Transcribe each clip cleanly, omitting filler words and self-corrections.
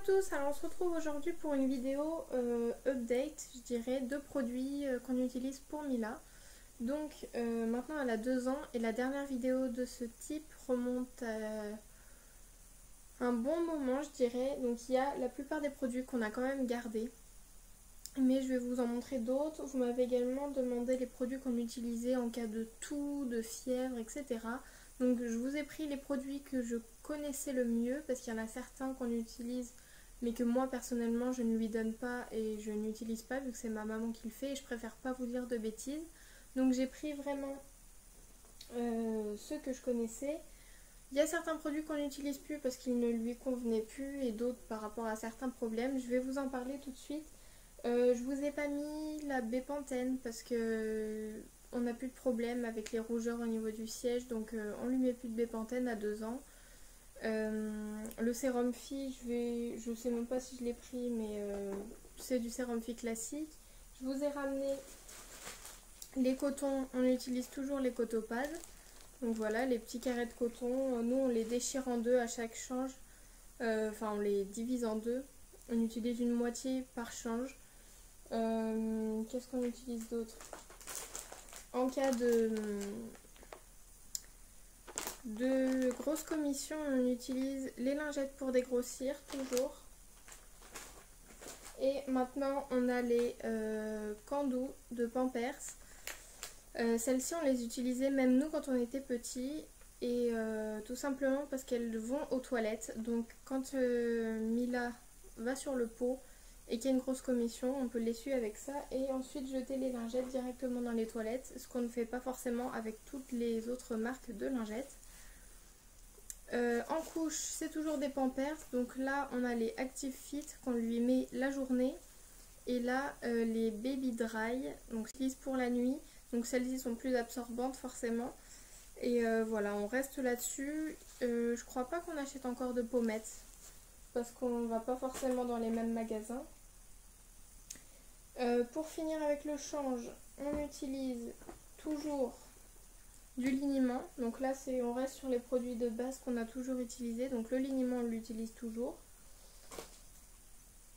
tous, alors on se retrouve aujourd'hui pour une vidéo update, je dirais, de produits qu'on utilise pour Mila. Donc maintenant elle a 2 ans et la dernière vidéo de ce type remonte à un bon moment, je dirais. Donc il y a la plupart des produits qu'on a quand même gardés, mais je vais vous en montrer d'autres. Vous m'avez également demandé les produits qu'on utilisait en cas de toux, de fièvre, etc. Donc je vous ai pris les produits que je connaissais le mieux, parce qu'il y en a certains qu'on utilise mais que moi personnellement je ne lui donne pas et je n'utilise pas vu que c'est ma maman qui le fait et je préfère pas vous dire de bêtises. Donc j'ai pris vraiment ceux que je connaissais. Il y a certains produits qu'on n'utilise plus parce qu'ils ne lui convenaient plus et d'autres par rapport à certains problèmes. Je vais vous en parler tout de suite. Je vous ai pas mis la Bepanthen parce que on n'a plus de problème avec les rougeurs au niveau du siège, donc on lui met plus de Bepanthen à 2 ans. Le sérum Phi, je sais même pas si je l'ai pris, mais c'est du sérum Phi classique. Je vous ai ramené les cotons, on utilise toujours les cotopades. Donc voilà, les petits carrés de coton, nous on les déchire en deux à chaque change, enfin on les divise en deux. On utilise une moitié par change. Qu'est-ce qu'on utilise d'autre? En cas de grosses commissions, on utilise les lingettes pour dégrossir, toujours. Et maintenant, on a les Candou de Pampers. Celles-ci, on les utilisait même nous quand on était petits. Et tout simplement parce qu'elles vont aux toilettes. Donc quand Mila va sur le pot et qu'il y a une grosse commission, on peut l'essuyer avec ça et ensuite jeter les lingettes directement dans les toilettes, ce qu'on ne fait pas forcément avec toutes les autres marques de lingettes. En couche, c'est toujours des Pampers, donc là on a les Active Fit qu'on lui met la journée et là les Baby Dry, donc je utilise pour la nuit, donc celles-ci sont plus absorbantes forcément. Et voilà, on reste là-dessus. Je crois pas qu'on achète encore de pommettes parce qu'on va pas forcément dans les mêmes magasins. Pour finir avec le change, on utilise toujours du liniment. Donc là, on reste sur les produits de base qu'on a toujours utilisés. Donc le liniment, on l'utilise toujours.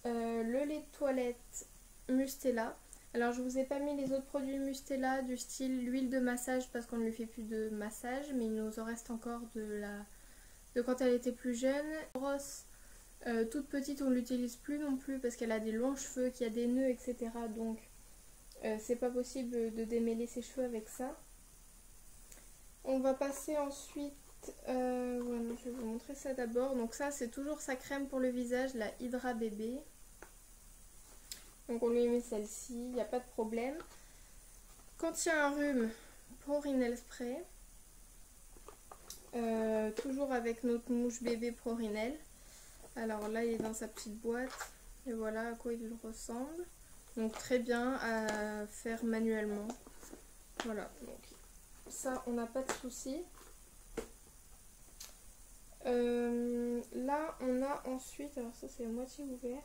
Le lait de toilette Mustela. Alors je vous ai pas mis les autres produits Mustela du style l'huile de massage parce qu'on ne lui fait plus de massage, mais il nous en reste encore de quand elle était plus jeune. Brosse toute petite, on l'utilise plus non plus parce qu'elle a des longs cheveux, qu'il y a des nœuds, etc. Donc c'est pas possible de démêler ses cheveux avec ça. On va passer ensuite, voilà, je vais vous montrer ça d'abord. Donc ça c'est toujours sa crème pour le visage, la Hydra Bébé. Donc on lui met celle-ci, il n'y a pas de problème. Quand il y a un rhume, Prorinel Spray. Toujours avec notre mouche bébé Prorinel. Alors là il est dans sa petite boîte. Et voilà à quoi il ressemble. Donc très bien à faire manuellement. Voilà, donc ça on n'a pas de souci. Là on a ensuite, alors ça c'est à moitié ouvert.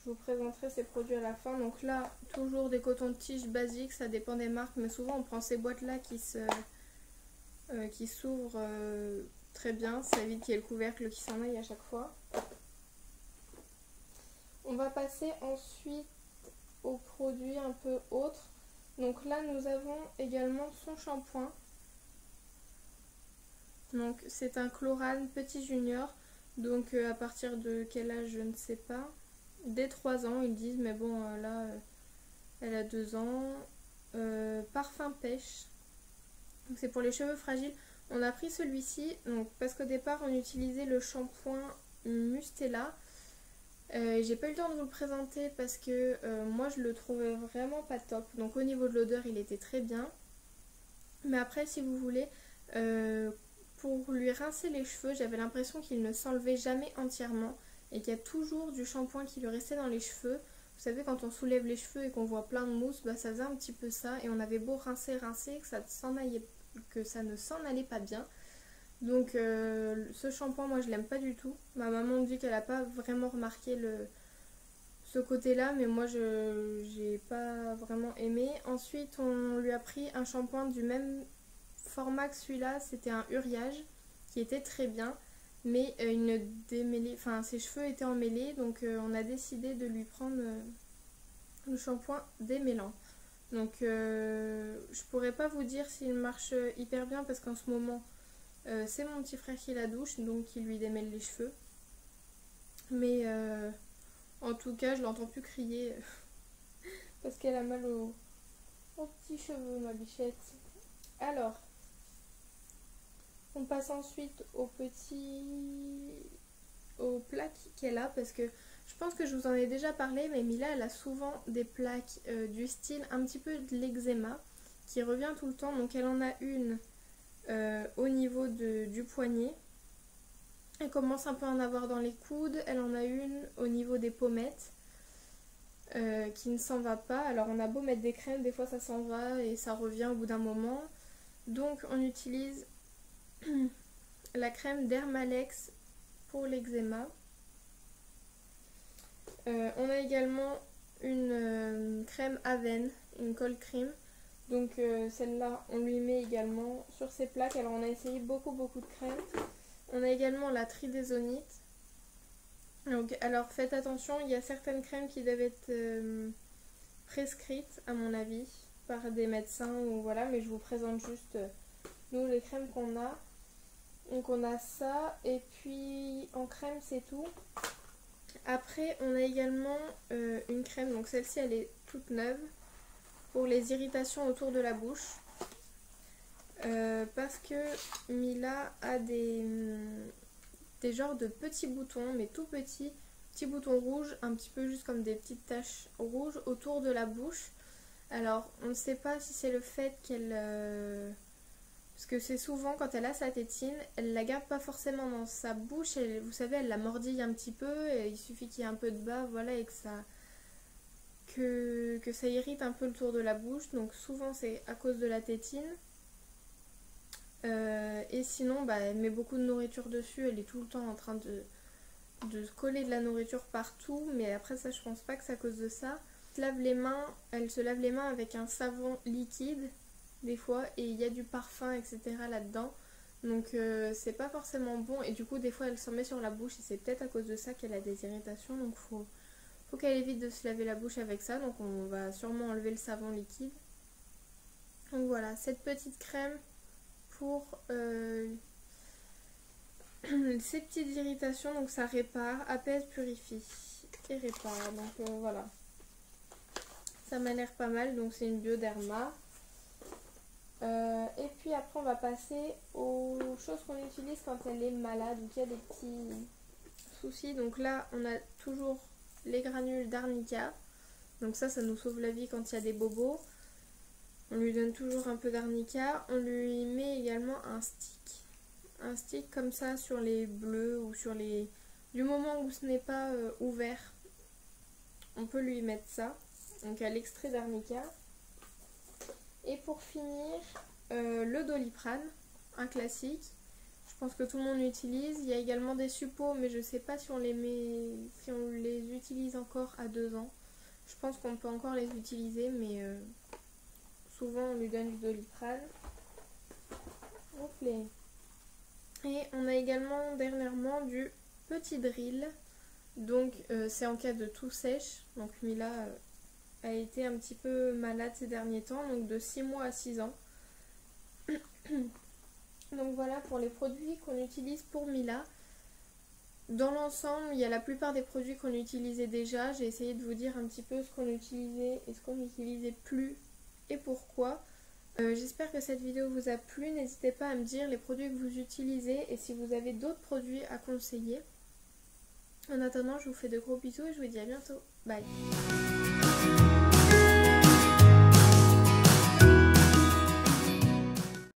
Je vous présenterai ces produits à la fin. Donc là, toujours des cotons-tiges basiques, ça dépend des marques, mais souvent on prend ces boîtes-là qui s'ouvrent très bien. Ça évite qu'il y ait le couvercle qui s'en aille à chaque fois. On va passer ensuite aux produits un peu autres. Donc là, nous avons également son shampoing. Donc c'est un Chlorane Petit Junior. Donc à partir de quel âge, je ne sais pas. Dès 3 ans ils disent, mais bon là elle a 2 ans. Parfum pêche, donc c'est pour les cheveux fragiles. On a pris celui-ci parce qu'au départ on utilisait le shampoing Mustela. J'ai pas eu le temps de vous le présenter parce que moi je le trouvais vraiment pas top. Donc au niveau de l'odeur il était très bien, mais après si vous voulez, pour lui rincer les cheveux, j'avais l'impression qu'il ne s'enlevait jamais entièrement et qu'il y a toujours du shampoing qui lui restait dans les cheveux. Vous savez, quand on soulève les cheveux et qu'on voit plein de mousse, bah, ça faisait un petit peu ça. Et on avait beau rincer, que ça ne s'en allait pas bien. Donc ce shampoing, moi je l'aime pas du tout. Ma maman me dit qu'elle n'a pas vraiment remarqué ce côté-là, mais moi j'ai pas vraiment aimé. Ensuite, on lui a pris un shampoing du même format que celui-là. C'était un Uriage qui était très bien. mais il ne démêlait, enfin ses cheveux étaient emmêlés, donc on a décidé de lui prendre le shampoing démêlant. Donc je pourrais pas vous dire s'il marche hyper bien parce qu'en ce moment c'est mon petit frère qui la douche, donc il lui démêle les cheveux. Mais en tout cas je l'entends plus crier parce qu'elle a mal aux petits cheveux, ma bichette. Alors, on passe ensuite aux plaques qu'elle a, parce que je pense que je vous en ai déjà parlé, mais Mila elle a souvent des plaques du style un petit peu de l'eczéma qui revient tout le temps. Donc elle en a une au niveau du poignet, elle commence un peu à en avoir dans les coudes, elle en a une au niveau des pommettes qui ne s'en va pas. Alors on a beau mettre des crèmes, des fois ça s'en va et ça revient au bout d'un moment. Donc on utilise la crème Dermalex pour l'eczéma. On a également une crème Aven, une cold cream. Donc celle-là on lui met également sur ses plaques. Alors on a essayé beaucoup de crèmes. On a également la tridésonite. Donc, alors faites attention, il y a certaines crèmes qui doivent être prescrites à mon avis par des médecins ou voilà, mais je vous présente juste nous les crèmes qu'on a. Donc on a ça et puis en crème c'est tout. Après on a également une crème, donc celle-ci elle est toute neuve pour les irritations autour de la bouche. Parce que Mila a des genres de petits boutons, mais tout petits boutons rouges, un petit peu juste comme des petites taches rouges autour de la bouche. Alors on ne sait pas si c'est le fait qu'elle parce que c'est souvent quand elle a sa tétine, elle la garde pas forcément dans sa bouche, vous savez elle la mordille un petit peu et il suffit qu'il y ait un peu de bave, voilà, et que ça irrite un peu le tour de la bouche. Donc souvent c'est à cause de la tétine. Et sinon bah, elle met beaucoup de nourriture dessus, elle est tout le temps en train de coller de la nourriture partout, mais après ça je pense pas que c'est à cause de ça. Elle se lave les mains avec un savon liquide des fois et il y a du parfum etc là-dedans, donc c'est pas forcément bon et du coup des fois elle s'en met sur la bouche et c'est peut-être à cause de ça qu'elle a des irritations. Donc faut qu'elle évite de se laver la bouche avec ça, donc on va sûrement enlever le savon liquide. Donc voilà, cette petite crème pour ces petites irritations, donc ça répare, apaise, purifie et répare. Donc voilà, ça m'a l'air pas mal, donc c'est une Bioderma. Et puis après on va passer aux choses qu'on utilise quand elle est malade ou qu'il y a des petits soucis. Donc là on a toujours les granules d'arnica, donc ça nous sauve la vie quand il y a des bobos. On lui donne toujours un peu d'arnica. On lui met également un stick comme ça sur les bleus ou sur les... Du moment où ce n'est pas ouvert, on peut lui mettre ça. Donc à l'extrait d'arnica. Et pour finir, le Doliprane, un classique. Je pense que tout le monde l'utilise. Il y a également des suppos, mais je ne sais pas si on les utilise encore à 2 ans. Je pense qu'on peut encore les utiliser, mais souvent on lui donne du Doliprane. Et on a également dernièrement du petit drill. Donc c'est en cas de toux sèche. Donc Mila a été un petit peu malade ces derniers temps, donc de 6 mois à 6 ans. Donc voilà pour les produits qu'on utilise pour Mila. Dans l'ensemble, il y a la plupart des produits qu'on utilisait déjà. J'ai essayé de vous dire un petit peu ce qu'on utilisait et ce qu'on n'utilisait plus et pourquoi. J'espère que cette vidéo vous a plu. N'hésitez pas à me dire les produits que vous utilisez et si vous avez d'autres produits à conseiller. En attendant, je vous fais de gros bisous et je vous dis à bientôt. Bye.